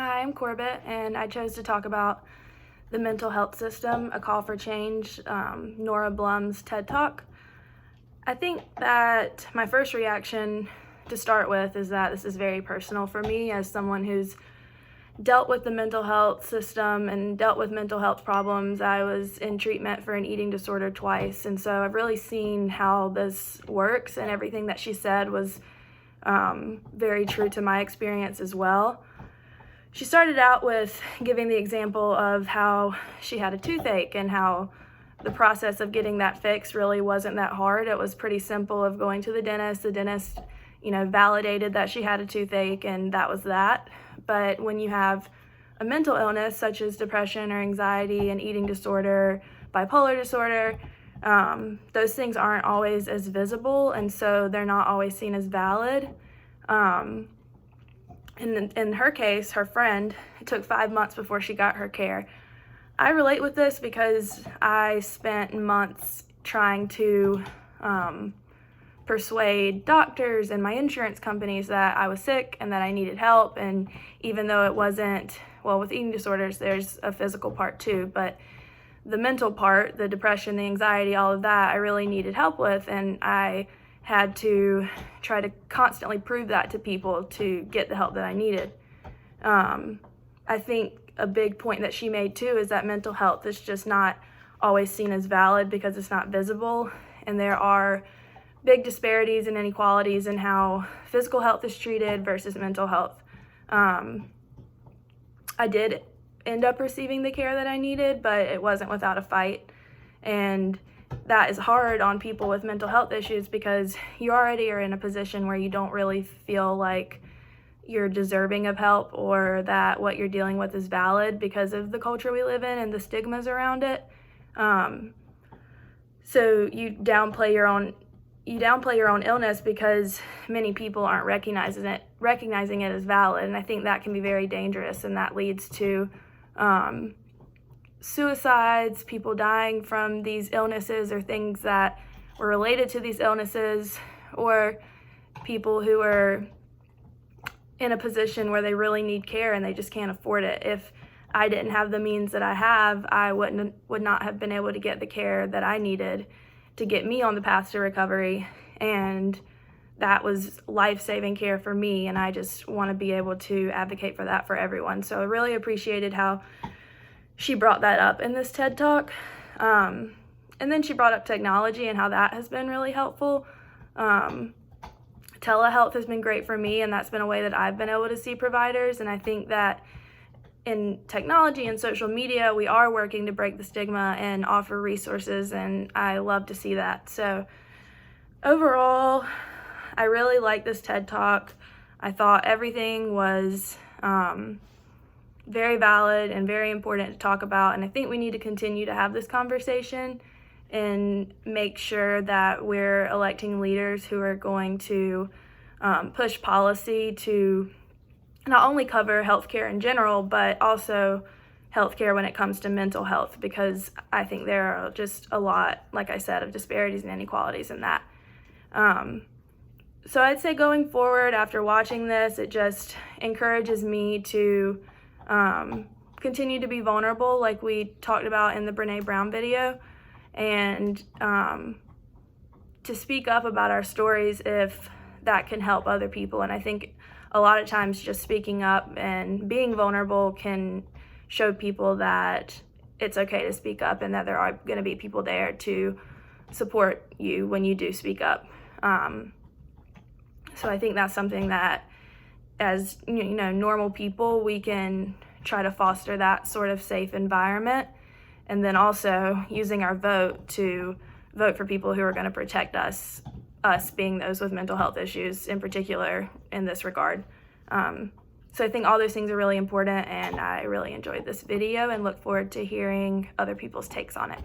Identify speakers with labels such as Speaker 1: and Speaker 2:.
Speaker 1: Hi, I'm Corbett, and I chose to talk about the mental health system, A Call for Change, Nora Blum's TED Talk. I think that my first reaction to start with is that this is very personal for me as someone who's dealt with the mental health system and dealt with mental health problems. I was in treatment for an eating disorder twice, and so I've really seen how this works, and everything that she said was very true to my experience as well. She started out with giving the example of how she had a toothache and how the process of getting that fixed really wasn't that hard. It was pretty simple of going to the dentist. The dentist, validated that she had a toothache, and that was that. But when you have a mental illness such as depression or anxiety, an eating disorder, bipolar disorder, those things aren't always as visible, and so they're not always seen as valid. In her case, her friend, it took 5 months before she got her care. I relate with this because I spent months trying to persuade doctors and my insurance companies that I was sick and that I needed help. And even though it wasn't, with eating disorders, there's a physical part too, but the mental part, the depression, the anxiety, all of that, I really needed help with. And I had to try to constantly prove that to people to get the help that I needed. I think a big point that she made too is that mental health is just not always seen as valid because it's not visible, and there are big disparities and inequalities in how physical health is treated versus mental health. I did end up receiving the care that I needed, but it wasn't without a fight, and that is hard on people with mental health issues because you already are in a position where you don't really feel like you're deserving of help or that what you're dealing with is valid because of the culture we live in and the stigmas around it. So you downplay your own illness because many people aren't recognizing it as valid, and I think that can be very dangerous, and that leads to suicides, people dying from these illnesses or things that were related to these illnesses, or people who are in a position where they really need care and they just can't afford it. If I didn't have the means that I have, I would not have been able to get the care that I needed to get me on the path to recovery, and that was life-saving care for me, and I just want to be able to advocate for that for everyone. So I really appreciated how she brought that up in this TED Talk. And then she brought up technology and how that has been really helpful. Telehealth has been great for me, and that's been a way that I've been able to see providers. And I think that in technology and social media, we are working to break the stigma and offer resources, and I love to see that. So overall, I really like this TED Talk. I thought everything was very valid and very important to talk about, and I think we need to continue to have this conversation and make sure that we're electing leaders who are going to push policy to not only cover healthcare in general, but also healthcare when it comes to mental health, because I think there are just a lot, like I said, of disparities and inequalities in that. So I'd say going forward after watching this, it just encourages me to continue to be vulnerable, like we talked about in the Brene Brown video, and to speak up about our stories if that can help other people. And I think a lot of times just speaking up and being vulnerable can show people that it's okay to speak up and that there are going to be people there to support you when you do speak up. So I think that's something that as normal people, we can try to foster that sort of safe environment, and then also using our vote to vote for people who are going to protect us being those with mental health issues in particular in this regard. So I think all those things are really important, and I really enjoyed this video and look forward to hearing other people's takes on it.